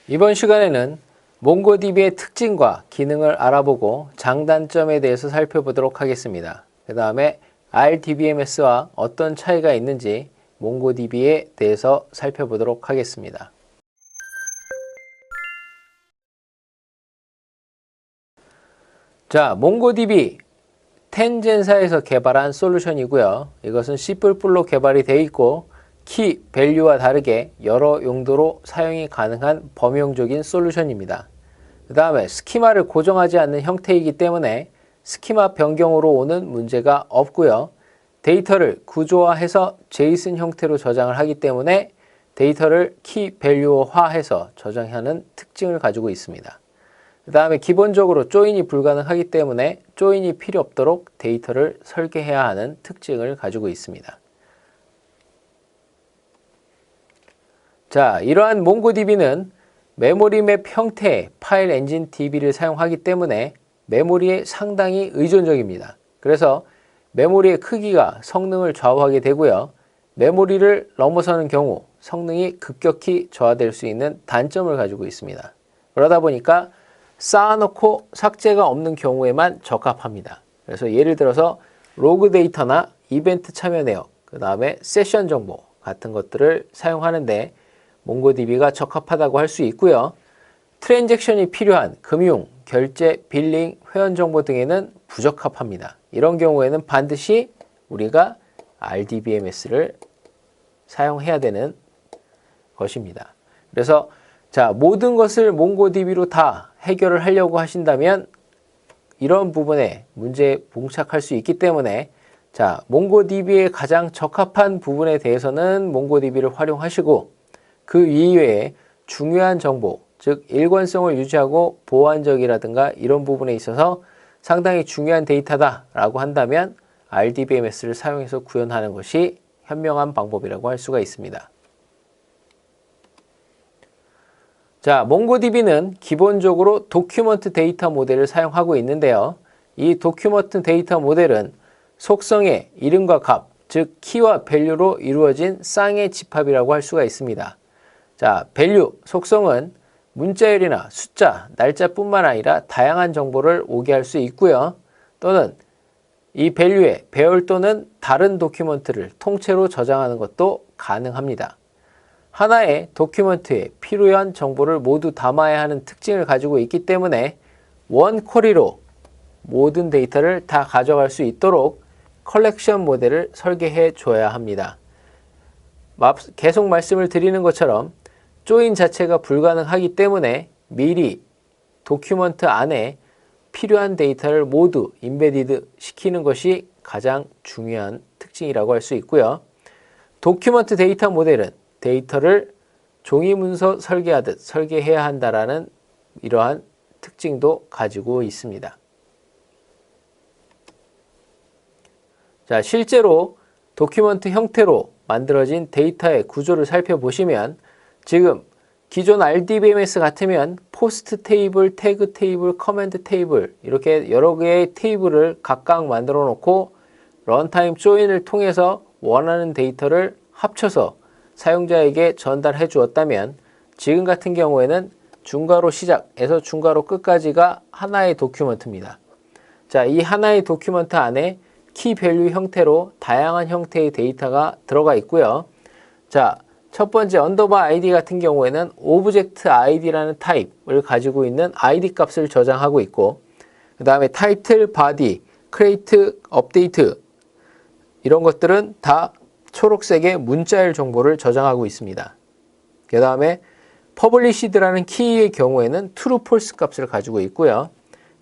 이번 시간에는 몽고디비의 특징과 기능을 알아보고 장단점에 대해서 살펴보도록 하겠습니다. 그 다음에 RDBMS와 어떤 차이가 있는지 몽고디비에 대해서 살펴보도록 하겠습니다. 자, 몽고디비 10젠사에서 개발한 솔루션이고요. 이것은 C++로 개발이 되어 있고 키 밸류와 다르게 여러 용도로 사용이 가능한 범용적인 솔루션입니다. 그 다음에 스키마를 고정하지 않는 형태이기 때문에 스키마 변경으로 오는 문제가 없고요. 데이터를 구조화해서 제이슨 형태로 저장을 하기 때문에 데이터를 키 밸류화해서 저장하는 특징을 가지고 있습니다. 그 다음에 기본적으로 조인이 불가능하기 때문에 조인이 필요 없도록 데이터를 설계해야 하는 특징을 가지고 있습니다. 자, 이러한 몽고디비는 메모리맵 형태의 파일 엔진 DB를 사용하기 때문에 메모리에 상당히 의존적입니다. 그래서 메모리의 크기가 성능을 좌우하게 되고요. 메모리를 넘어서는 경우 성능이 급격히 저하될 수 있는 단점을 가지고 있습니다. 그러다 보니까 쌓아놓고 삭제가 없는 경우에만 적합합니다. 그래서 예를 들어서 로그 데이터나 이벤트 참여 내역, 그 다음에 세션 정보 같은 것들을 사용하는데 몽고디비가 적합하다고 할 수 있고요. 트랜잭션이 필요한 금융, 결제, 빌링, 회원 정보 등에는 부적합합니다. 이런 경우에는 반드시 우리가 RDBMS를 사용해야 되는 것입니다. 그래서 자, 모든 것을 몽고디비로 다 해결을 하려고 하신다면 이런 부분에 문제에 봉착할 수 있기 때문에 자, 몽고디비에 가장 적합한 부분에 대해서는 몽고디비를 활용하시고 그 이외에 중요한 정보, 즉 일관성을 유지하고 보안적이라든가 이런 부분에 있어서 상당히 중요한 데이터다라고 한다면 RDBMS를 사용해서 구현하는 것이 현명한 방법이라고 할 수가 있습니다. 자, 몽고디비는 기본적으로 도큐먼트 데이터 모델을 사용하고 있는데요. 이 도큐먼트 데이터 모델은 속성의 이름과 값, 즉 키와 밸류로 이루어진 쌍의 집합이라고 할 수가 있습니다. 자, 밸류, 속성은 문자열이나 숫자, 날짜뿐만 아니라 다양한 정보를 오게 할 수 있고요. 또는 이 밸류에 배열 또는 다른 도큐먼트를 통째로 저장하는 것도 가능합니다. 하나의 도큐먼트에 필요한 정보를 모두 담아야 하는 특징을 가지고 있기 때문에 원 쿼리로 모든 데이터를 다 가져갈 수 있도록 컬렉션 모델을 설계해 줘야 합니다. 계속 말씀을 드리는 것처럼 조인 자체가 불가능하기 때문에 미리 도큐먼트 안에 필요한 데이터를 모두 인베디드 시키는 것이 가장 중요한 특징이라고 할 수 있고요. 도큐먼트 데이터 모델은 데이터를 종이 문서 설계하듯 설계해야 한다라는 이러한 특징도 가지고 있습니다. 자, 실제로 도큐먼트 형태로 만들어진 데이터의 구조를 살펴보시면 지금 기존 RDBMS 같으면 포스트 테이블, 태그 테이블, 커맨드 테이블 이렇게 여러 개의 테이블을 각각 만들어 놓고 런타임 조인을 통해서 원하는 데이터를 합쳐서 사용자에게 전달해 주었다면 지금 같은 경우에는 중괄호 시작에서 중괄호 끝까지가 하나의 도큐먼트입니다. 자, 이 하나의 도큐먼트 안에 키 밸류 형태로 다양한 형태의 데이터가 들어가 있고요. 자, 첫 번째 언더바 ID 같은 경우에는 오브젝트 ID라는 타입을 가지고 있는 ID 값을 저장하고 있고 그 다음에 타이틀, 바디, 크레이트, 업데이트 이런 것들은 다 초록색의 문자열 정보를 저장하고 있습니다. 그 다음에 퍼블리시드라는 키의 경우에는 true, false 값을 가지고 있고요.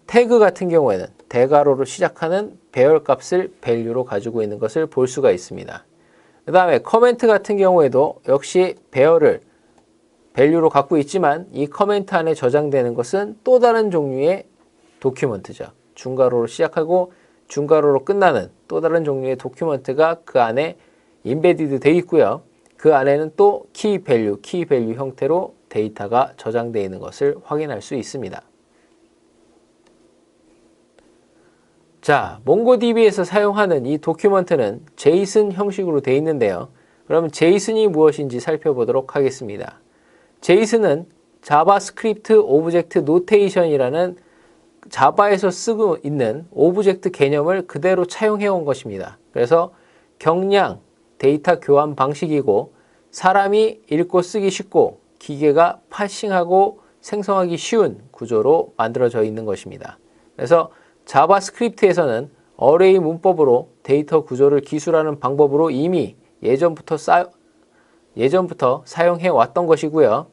태그 같은 경우에는 대괄호로 시작하는 배열 값을 value로 가지고 있는 것을 볼 수가 있습니다. 그 다음에 커멘트 같은 경우에도 역시 배열을 value로 갖고 있지만 이 커멘트 안에 저장되는 것은 또 다른 종류의 도큐먼트죠. 중괄호로 시작하고 중괄호로 끝나는 또 다른 종류의 도큐먼트가 그 안에 인베디드 되어 있고요. 그 안에는 또 키 밸류 형태로 데이터가 저장되어 있는 것을 확인할 수 있습니다. 자, 몽고DB에서 사용하는 이 도큐먼트는 제이슨 형식으로 되어 있는데요. 그러면 제이슨이 무엇인지 살펴보도록 하겠습니다. 제이슨은 자바스크립트 오브젝트 노테이션이라는 자바에서 쓰고 있는 오브젝트 개념을 그대로 차용해 온 것입니다. 그래서 경량 데이터 교환 방식이고 사람이 읽고 쓰기 쉽고 기계가 파싱하고 생성하기 쉬운 구조로 만들어져 있는 것입니다. 그래서 자바스크립트에서는 어레이 문법으로 데이터 구조를 기술하는 방법으로 이미 예전부터 사용해 왔던 것이고요.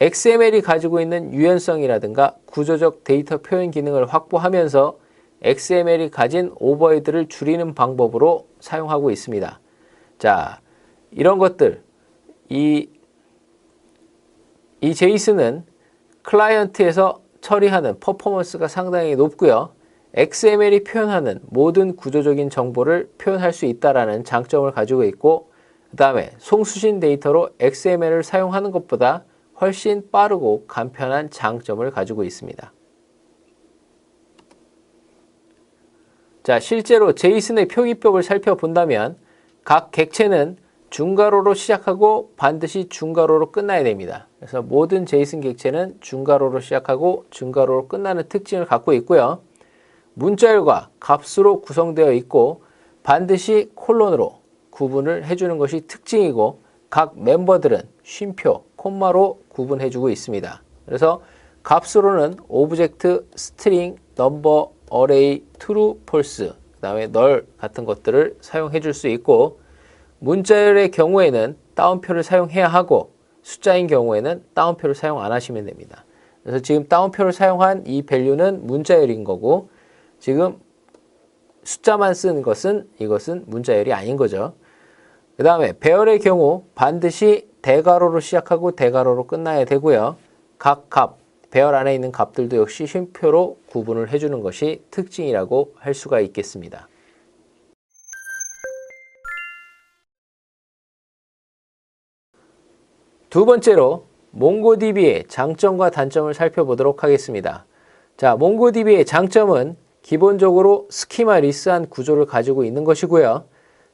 XML이 가지고 있는 유연성이라든가 구조적 데이터 표현 기능을 확보하면서 XML이 가진 오버헤드를 줄이는 방법으로 사용하고 있습니다. 자, 이런 것들, 이 제이슨은 클라이언트에서 처리하는 퍼포먼스가 상당히 높고요. XML이 표현하는 모든 구조적인 정보를 표현할 수 있다는 장점을 가지고 있고, 그 다음에 송수신 데이터로 XML을 사용하는 것보다 훨씬 빠르고 간편한 장점을 가지고 있습니다. 자, 실제로 제이슨의 표기법을 살펴본다면 각 객체는 중괄호로 시작하고 반드시 중괄호로 끝나야 됩니다. 그래서 모든 제이슨 객체는 중괄호로 시작하고 중괄호로 끝나는 특징을 갖고 있고요. 문자열과 값수로 구성되어 있고 반드시 콜론으로 구분을 해주는 것이 특징이고 각 멤버들은 쉼표, 콤마로 구분해주고 있습니다. 그래서 값수로는 오브젝트, 스트링, 넘버, 어레이, 트루, 폴스, 그 다음에 널 같은 것들을 사용해 줄 수 있고 문자열의 경우에는 따옴표를 사용해야 하고 숫자인 경우에는 따옴표를 사용 안 하시면 됩니다. 그래서 지금 따옴표를 사용한 이 밸류는 문자열인 거고 지금 숫자만 쓴 이것은 문자열이 아닌 거죠. 그 다음에 배열의 경우 반드시 대괄호로 시작하고 대괄호로 끝나야 되고요. 각 값, 배열 안에 있는 값들도 역시 쉼표로 구분을 해주는 것이 특징이라고 할 수가 있겠습니다. 두 번째로 몽고DB의 장점과 단점을 살펴보도록 하겠습니다. 자, 몽고DB의 장점은 기본적으로 스키마 리스한 구조를 가지고 있는 것이고요.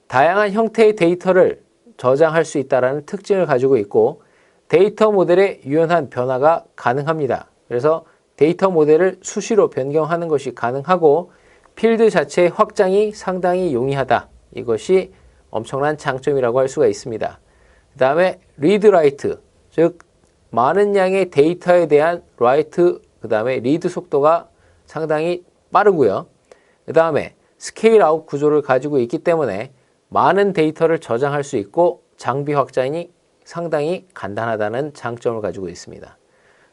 다양한 형태의 데이터를 저장할 수 있다는 특징을 가지고 있고 데이터 모델의 유연한 변화가 가능합니다. 그래서 데이터 모델을 수시로 변경하는 것이 가능하고 필드 자체의 확장이 상당히 용이하다. 이것이 엄청난 장점이라고 할 수가 있습니다. 그 다음에 리드 라이트, 즉 많은 양의 데이터에 대한 라이트, 그 다음에 리드 속도가 상당히 빠르고요. 그 다음에 스케일 아웃 구조를 가지고 있기 때문에 많은 데이터를 저장할 수 있고 장비 확장이 상당히 간단하다는 장점을 가지고 있습니다.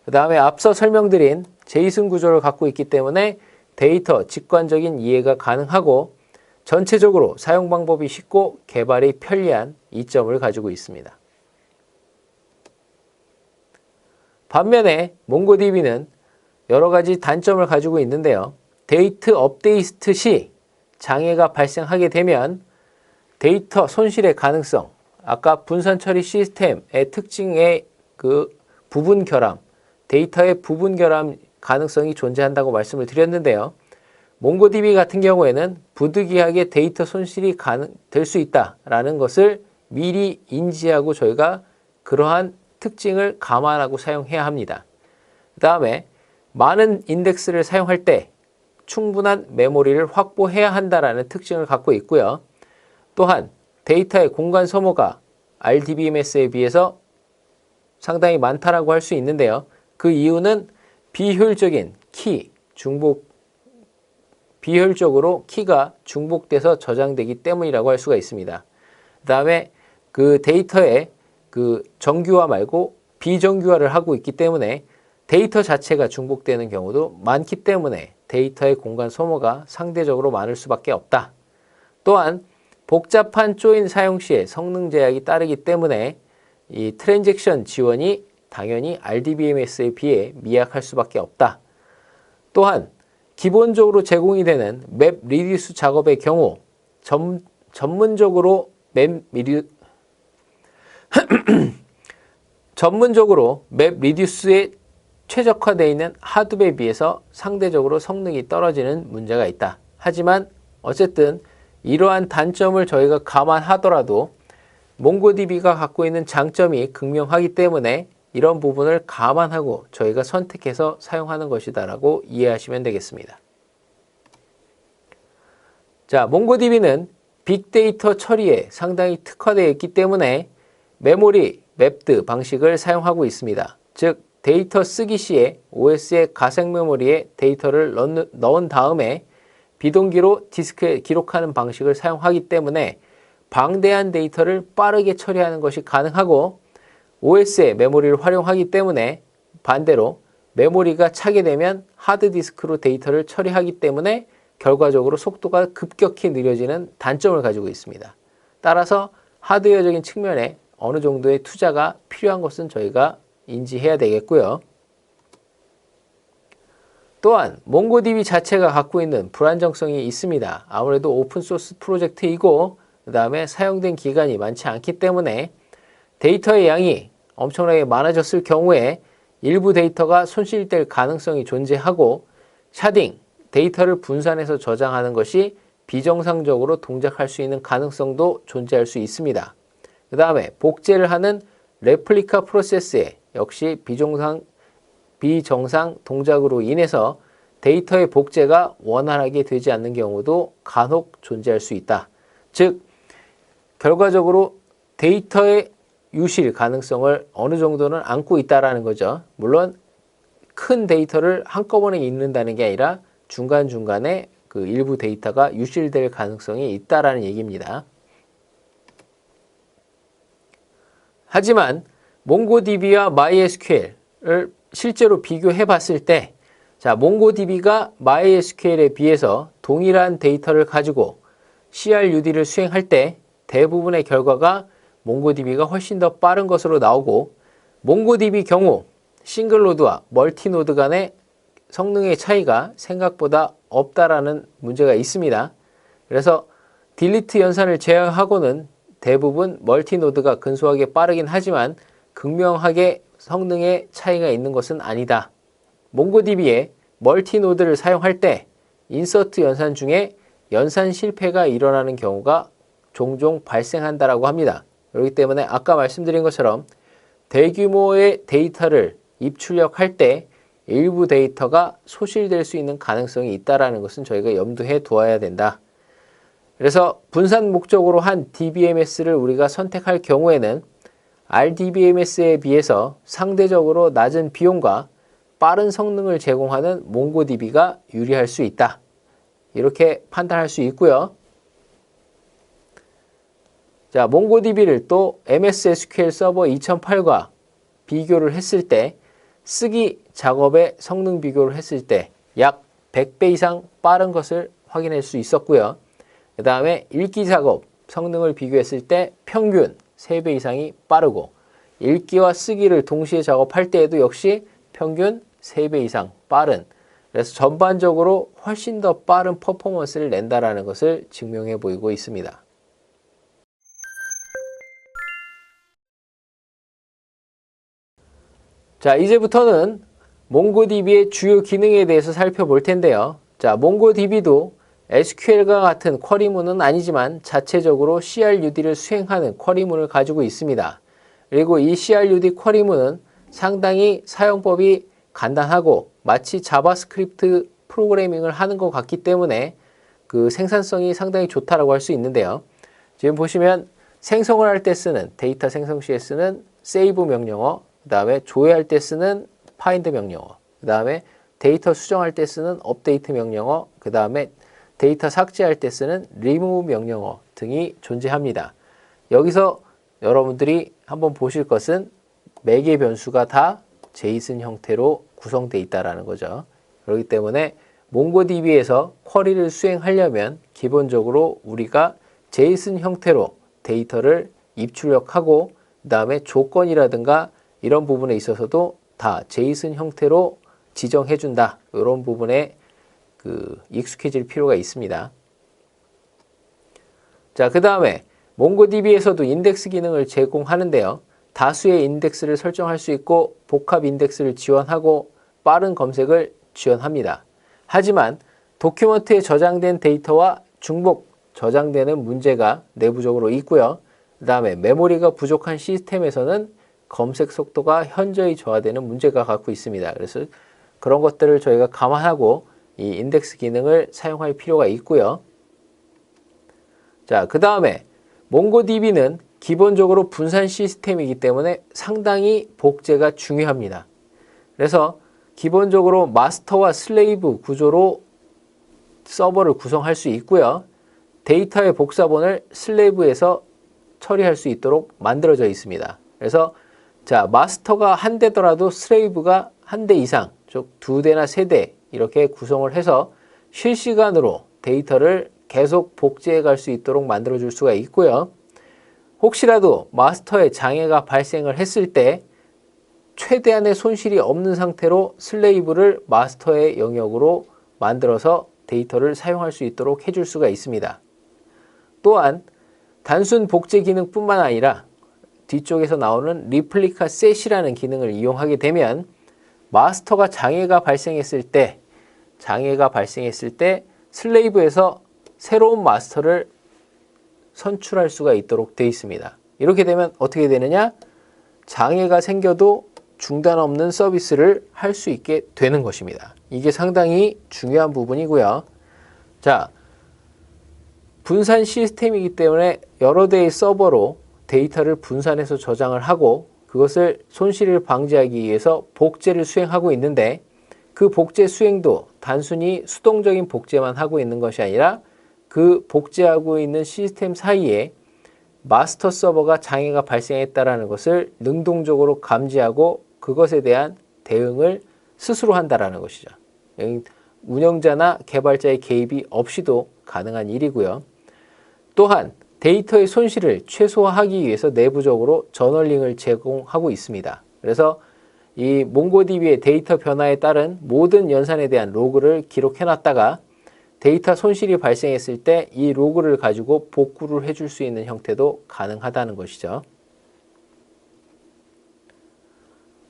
그 다음에 앞서 설명드린 제이슨 구조를 갖고 있기 때문에 데이터 직관적인 이해가 가능하고 전체적으로 사용 방법이 쉽고 개발이 편리한 이점을 가지고 있습니다. 반면에 몽고DB는 여러 가지 단점을 가지고 있는데요. 데이터 업데이트 시 장애가 발생하게 되면 데이터 손실의 가능성, 아까 분산 처리 시스템의 특징의 그 부분 결함, 데이터의 부분 결함 가능성이 존재한다고 말씀을 드렸는데요. 몽고DB 같은 경우에는 부득이하게 데이터 손실이 될 수 있다라는 것을 미리 인지하고 저희가 그러한 특징을 감안하고 사용해야 합니다. 그 다음에 많은 인덱스를 사용할 때 충분한 메모리를 확보해야 한다라는 특징을 갖고 있고요. 또한 데이터의 공간 소모가 RDBMS에 비해서 상당히 많다라고 할 수 있는데요. 그 이유는 비효율적인 비효율적으로 키가 중복돼서 저장되기 때문이라고 할 수가 있습니다. 그 다음에 그 데이터의 그 정규화 말고 비정규화를 하고 있기 때문에 데이터 자체가 중복되는 경우도 많기 때문에 데이터의 공간 소모가 상대적으로 많을 수밖에 없다. 또한 복잡한 조인 사용 시에 성능 제약이 따르기 때문에 이 트랜잭션 지원이 당연히 RDBMS에 비해 미약할 수밖에 없다. 또한 기본적으로 제공이 되는 맵 리듀스 작업의 경우 전문적으로 전문적으로 맵 리듀스에 최적화되어 있는 하드맵에 비해서 상대적으로 성능이 떨어지는 문제가 있다. 하지만 어쨌든 이러한 단점을 저희가 감안하더라도 몽고DB가 갖고 있는 장점이 극명하기 때문에 이런 부분을 감안하고 저희가 선택해서 사용하는 것이다라고 이해하시면 되겠습니다. 자, 몽고DB는 빅데이터 처리에 상당히 특화되어 있기 때문에 메모리 맵드 방식을 사용하고 있습니다. 즉 데이터 쓰기 시에 OS의 가상 메모리에 데이터를 넣은 다음에 비동기로 디스크에 기록하는 방식을 사용하기 때문에 방대한 데이터를 빠르게 처리하는 것이 가능하고 OS의 메모리를 활용하기 때문에 반대로 메모리가 차게 되면 하드디스크로 데이터를 처리하기 때문에 결과적으로 속도가 급격히 느려지는 단점을 가지고 있습니다. 따라서 하드웨어적인 측면에 어느 정도의 투자가 필요한 것은 저희가 인지해야 되겠고요. 또한 몽고DB 자체가 갖고 있는 불안정성이 있습니다. 아무래도 오픈소스 프로젝트이고 그 다음에 사용된 기간이 많지 않기 때문에 데이터의 양이 엄청나게 많아졌을 경우에 일부 데이터가 손실될 가능성이 존재하고 샤딩, 데이터를 분산해서 저장하는 것이 비정상적으로 동작할 수 있는 가능성도 존재할 수 있습니다. 그 다음에 복제를 하는 레플리카 프로세스에 역시 비정상 동작으로 인해서 데이터의 복제가 원활하게 되지 않는 경우도 간혹 존재할 수 있다. 즉 결과적으로 데이터의 유실 가능성을 어느 정도는 안고 있다라는 거죠. 물론 큰 데이터를 한꺼번에 읽는다는 게 아니라 중간중간에 그 일부 데이터가 유실될 가능성이 있다라는 얘기입니다. 하지만 몽고DB와 MySQL을 실제로 비교해 봤을 때 자, 몽고DB가 MySQL에 비해서 동일한 데이터를 가지고 CRUD를 수행할 때 대부분의 결과가 몽고DB가 훨씬 더 빠른 것으로 나오고 몽고DB 경우 싱글노드와 멀티노드 간의 성능의 차이가 생각보다 없다라는 문제가 있습니다. 그래서 딜리트 연산을 제외하고는 대부분 멀티노드가 근소하게 빠르긴 하지만 극명하게 성능의 차이가 있는 것은 아니다. 몽고DB에 멀티노드를 사용할 때 인서트 연산 중에 연산 실패가 일어나는 경우가 종종 발생한다라고 합니다. 그렇기 때문에 아까 말씀드린 것처럼 대규모의 데이터를 입출력할 때 일부 데이터가 소실될 수 있는 가능성이 있다는 것은 저희가 염두에 두어야 된다. 그래서 분산 목적으로 한 DBMS를 우리가 선택할 경우에는 RDBMS에 비해서 상대적으로 낮은 비용과 빠른 성능을 제공하는 몽고DB가 유리할 수 있다. 이렇게 판단할 수 있고요. 자, 몽고DB를 또 MS SQL 서버 2008과 비교를 했을 때 쓰기 작업의 성능 비교를 했을 때 약 100배 이상 빠른 것을 확인할 수 있었고요. 그 다음에 읽기 작업 성능을 비교했을 때 평균 3배 이상이 빠르고 읽기와 쓰기를 동시에 작업할 때에도 역시 평균 3배 이상 빠른, 그래서 전반적으로 훨씬 더 빠른 퍼포먼스를 낸다라는 것을 증명해 보이고 있습니다. 자, 이제부터는 몽고DB의 주요 기능에 대해서 살펴볼 텐데요. 자, 몽고DB도 SQL과 같은 쿼리문은 아니지만 자체적으로 CRUD를 수행하는 쿼리문을 가지고 있습니다. 그리고 이 CRUD 쿼리문은 상당히 사용법이 간단하고 마치 자바스크립트 프로그래밍을 하는 것 같기 때문에 그 생산성이 상당히 좋다라고 할 수 있는데요. 지금 보시면 생성을 할 때 쓰는 데이터 생성 시에 쓰는 save 명령어, 그 다음에 조회할 때 쓰는 find 명령어, 그 다음에 데이터 수정할 때 쓰는 update 명령어, 그 다음에 데이터 삭제할 때 쓰는 remove 명령어 등이 존재합니다. 여기서 여러분들이 한번 보실 것은 매개 변수가 다 JSON 형태로 구성되어 있다는 거죠. 그렇기 때문에 몽고DB에서 쿼리를 수행하려면 기본적으로 우리가 JSON 형태로 데이터를 입출력하고 그 다음에 조건이라든가 이런 부분에 있어서도 다 JSON 형태로 지정해준다. 이런 부분에 익숙해질 필요가 있습니다. 자, 그 다음에 몽고DB에서도 인덱스 기능을 제공하는데요. 다수의 인덱스를 설정할 수 있고 복합 인덱스를 지원하고 빠른 검색을 지원합니다. 하지만 도큐먼트에 저장된 데이터와 중복 저장되는 문제가 내부적으로 있고요. 그 다음에 메모리가 부족한 시스템에서는 검색 속도가 현저히 저하되는 문제가 갖고 있습니다. 그래서 그런 것들을 저희가 감안하고 이 인덱스 기능을 사용할 필요가 있고요. 자, 그 다음에 몽고DB는 기본적으로 분산 시스템이기 때문에 상당히 복제가 중요합니다. 그래서 기본적으로 마스터와 슬레이브 구조로 서버를 구성할 수 있고요. 데이터의 복사본을 슬레이브에서 처리할 수 있도록 만들어져 있습니다. 그래서 자, 마스터가 한 대더라도 슬레이브가 한 대 이상, 즉 2대나 3대 이렇게 구성을 해서 실시간으로 데이터를 계속 복제해 갈 수 있도록 만들어 줄 수가 있고요. 혹시라도 마스터에 장애가 발생을 했을 때 최대한의 손실이 없는 상태로 슬레이브를 마스터의 영역으로 만들어서 데이터를 사용할 수 있도록 해줄 수가 있습니다. 또한 단순 복제 기능뿐만 아니라 뒤쪽에서 나오는 리플리카 셋이라는 기능을 이용하게 되면 마스터가 장애가 발생했을 때 슬레이브에서 새로운 마스터를 선출할 수가 있도록 되어 있습니다. 이렇게 되면 어떻게 되느냐? 장애가 생겨도 중단 없는 서비스를 할 수 있게 되는 것입니다. 이게 상당히 중요한 부분이고요. 자, 분산 시스템이기 때문에 여러 대의 서버로 데이터를 분산해서 저장을 하고 그것을 손실을 방지하기 위해서 복제를 수행하고 있는데 그 복제 수행도 단순히 수동적인 복제만 하고 있는 것이 아니라 그 복제하고 있는 시스템 사이에 마스터 서버가 장애가 발생했다는 것을 능동적으로 감지하고 그것에 대한 대응을 스스로 한다는 것이죠. 운영자나 개발자의 개입이 없이도 가능한 일이고요. 또한 데이터의 손실을 최소화하기 위해서 내부적으로 저널링을 제공하고 있습니다. 그래서 이 몽고DB의 데이터 변화에 따른 모든 연산에 대한 로그를 기록해 놨다가 데이터 손실이 발생했을 때 이 로그를 가지고 복구를 해줄 수 있는 형태도 가능하다는 것이죠.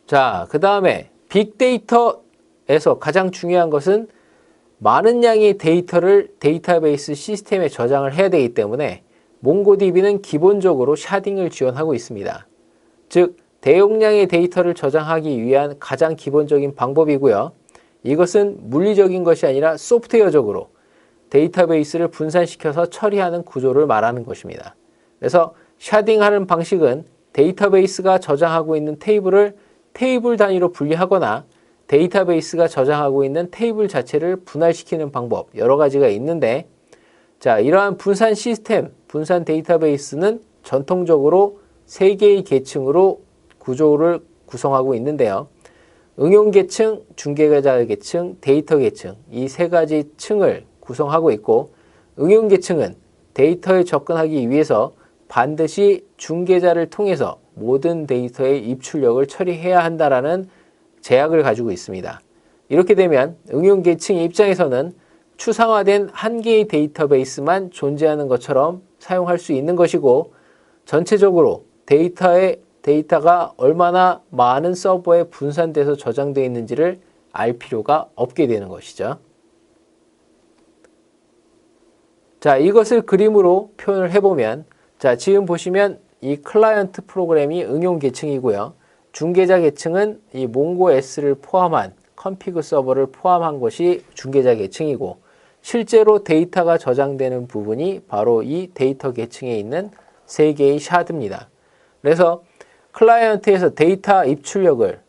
자, 그 다음에 빅데이터에서 가장 중요한 것은 많은 양의 데이터를 데이터베이스 시스템에 저장을 해야 되기 때문에 몽고DB는 기본적으로 샤딩을 지원하고 있습니다. 즉, 대용량의 데이터를 저장하기 위한 가장 기본적인 방법이고요. 이것은 물리적인 것이 아니라 소프트웨어적으로 데이터베이스를 분산시켜서 처리하는 구조를 말하는 것입니다. 그래서 샤딩하는 방식은 데이터베이스가 저장하고 있는 테이블을 테이블 단위로 분리하거나 데이터베이스가 저장하고 있는 테이블 자체를 분할시키는 방법 여러 가지가 있는데 자, 이러한 분산 시스템, 분산 데이터베이스는 전통적으로 3개의 계층으로 구조를 구성하고 있는데요. 응용 계층, 중개자 계층, 데이터 계층 이 3가지 층을 구성하고 있고 응용 계층은 데이터에 접근하기 위해서 반드시 중개자를 통해서 모든 데이터의 입출력을 처리해야 한다라는 제약을 가지고 있습니다. 이렇게 되면 응용 계층의 입장에서는 추상화된 한 개의 데이터베이스만 존재하는 것처럼 사용할 수 있는 것이고 전체적으로 데이터가 얼마나 많은 서버에 분산돼서 저장되어 있는지를 알 필요가 없게 되는 것이죠. 자, 이것을 그림으로 표현을 해보면 자, 지금 보시면 이 클라이언트 프로그램이 응용 계층이고요. 중개자 계층은 이 몽고S를 포함한 컨피그 서버를 포함한 것이 중개자 계층이고 실제로 데이터가 저장되는 부분이 바로 이 데이터 계층에 있는 3개의 샤드입니다. 그래서 클라이언트에서 데이터 입출력을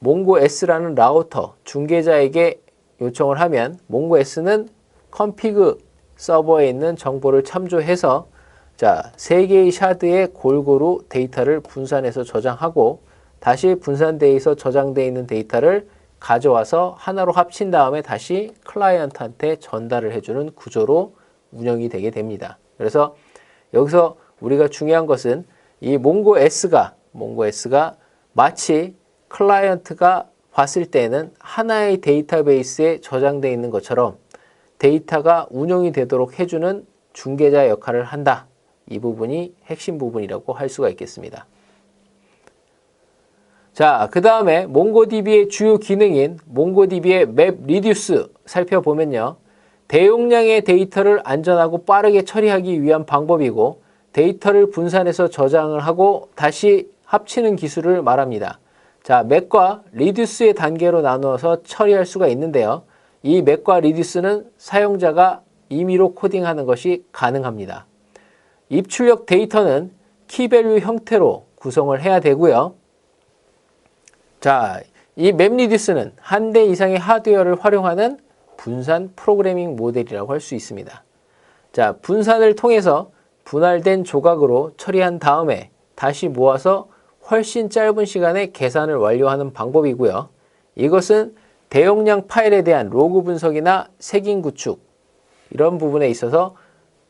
몽고S라는 라우터 중개자에게 요청을 하면 몽고S는 컨피그 서버에 있는 정보를 참조해서 자, 3개의 샤드에 골고루 데이터를 분산해서 저장하고 다시 분산돼서 저장되어 있는 데이터를 가져와서 하나로 합친 다음에 다시 클라이언트한테 전달을 해주는 구조로 운영이 되게 됩니다. 그래서 여기서 우리가 중요한 것은 이 몽고S가 마치 클라이언트가 봤을 때는 하나의 데이터베이스에 저장되어 있는 것처럼 데이터가 운영이 되도록 해주는 중개자 역할을 한다. 이 부분이 핵심 부분이라고 할 수가 있겠습니다. 자, 그 다음에 몽고DB의 주요 기능인 몽고DB의 맵 리듀스 살펴보면요. 대용량의 데이터를 안전하고 빠르게 처리하기 위한 방법이고 데이터를 분산해서 저장을 하고 다시 합치는 기술을 말합니다. 자, 맵과 리듀스의 단계로 나누어서 처리할 수가 있는데요. 이 맵과 리듀스는 사용자가 임의로 코딩하는 것이 가능합니다. 입출력 데이터는 키밸류 형태로 구성을 해야 되고요. 자, 이 맵리듀스는 한 대 이상의 하드웨어를 활용하는 분산 프로그래밍 모델이라고 할 수 있습니다. 자, 분산을 통해서 분할된 조각으로 처리한 다음에 다시 모아서 훨씬 짧은 시간에 계산을 완료하는 방법이고요. 이것은 대용량 파일에 대한 로그 분석이나 색인 구축 이런 부분에 있어서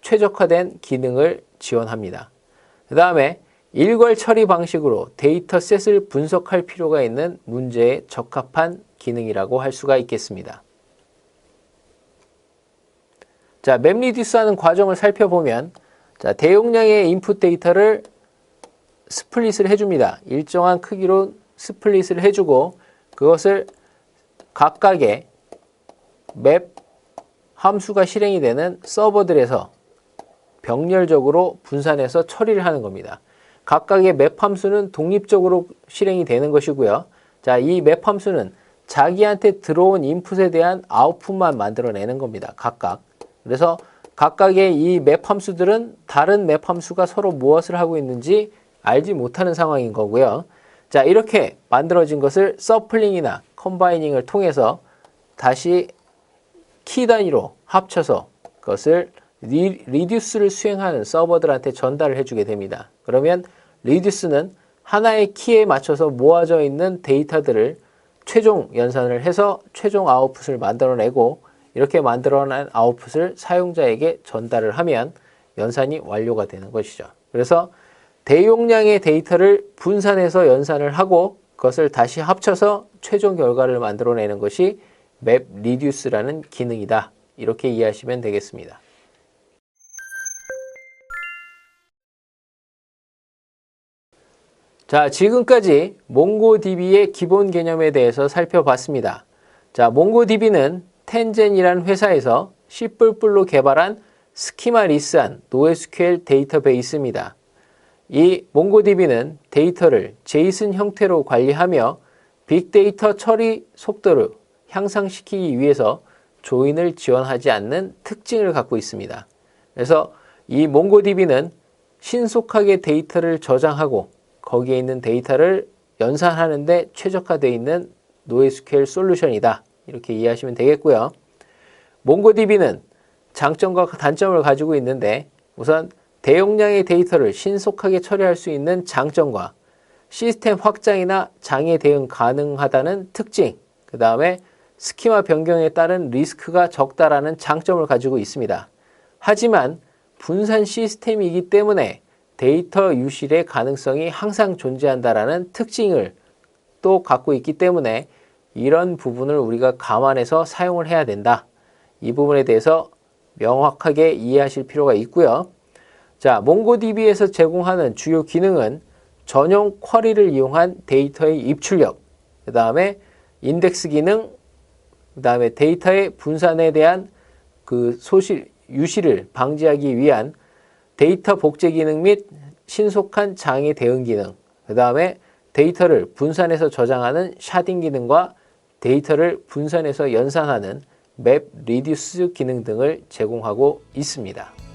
최적화된 기능을 지원합니다. 그 다음에 일괄 처리 방식으로 데이터셋을 분석할 필요가 있는 문제에 적합한 기능이라고 할 수가 있겠습니다. 자, 맵리듀스하는 과정을 살펴보면 자, 대용량의 인풋 데이터를 스플릿을 해줍니다. 일정한 크기로 스플릿을 해주고 그것을 각각의 맵 함수가 실행이 되는 서버들에서 병렬적으로 분산해서 처리를 하는 겁니다. 각각의 맵 함수는 독립적으로 실행이 되는 것이고요. 자, 이 맵 함수는 자기한테 들어온 인풋에 대한 아웃풋만 만들어내는 겁니다. 각각. 그래서 각각의 이 맵 함수들은 다른 맵 함수가 서로 무엇을 하고 있는지 알지 못하는 상황인 거고요. 자, 이렇게 만들어진 것을 서플링이나 컴바이닝을 통해서 다시 키 단위로 합쳐서 그것을 리듀스를 수행하는 서버들한테 전달을 해주게 됩니다. 그러면 리듀스는 하나의 키에 맞춰서 모아져 있는 데이터들을 최종 연산을 해서 최종 아웃풋을 만들어내고 이렇게 만들어낸 아웃풋을 사용자에게 전달을 하면 연산이 완료가 되는 것이죠. 그래서 대용량의 데이터를 분산해서 연산을 하고 그것을 다시 합쳐서 최종 결과를 만들어내는 것이 맵 리듀스라는 기능이다. 이렇게 이해하시면 되겠습니다. 자, 지금까지 몽고DB의 기본 개념에 대해서 살펴봤습니다. 자, 몽고DB는 텐젠이라는 회사에서 C++로 개발한 스키마 리스한 NoSQL 데이터베이스입니다. 이 몽고DB는 데이터를 제이슨 형태로 관리하며 빅데이터 처리 속도를 향상시키기 위해서 조인을 지원하지 않는 특징을 갖고 있습니다. 그래서 이 몽고DB는 신속하게 데이터를 저장하고 거기에 있는 데이터를 연산하는 데 최적화되어 있는 NoSQL 솔루션이다. 이렇게 이해하시면 되겠고요. 몽고DB는 장점과 단점을 가지고 있는데 우선 대용량의 데이터를 신속하게 처리할 수 있는 장점과 시스템 확장이나 장애 대응 가능하다는 특징, 그 다음에 스키마 변경에 따른 리스크가 적다라는 장점을 가지고 있습니다. 하지만 분산 시스템이기 때문에 데이터 유실의 가능성이 항상 존재한다라는 특징을 또 갖고 있기 때문에 이런 부분을 우리가 감안해서 사용을 해야 된다. 이 부분에 대해서 명확하게 이해하실 필요가 있고요. 자, 몽고DB에서 제공하는 주요 기능은 전용 쿼리를 이용한 데이터의 입출력, 그 다음에 인덱스 기능, 그 다음에 데이터의 분산에 대한 그 유실을 방지하기 위한 데이터 복제 기능 및 신속한 장애 대응 기능, 그 다음에 데이터를 분산해서 저장하는 샤딩 기능과 데이터를 분산해서 연산하는 맵 리듀스 기능 등을 제공하고 있습니다.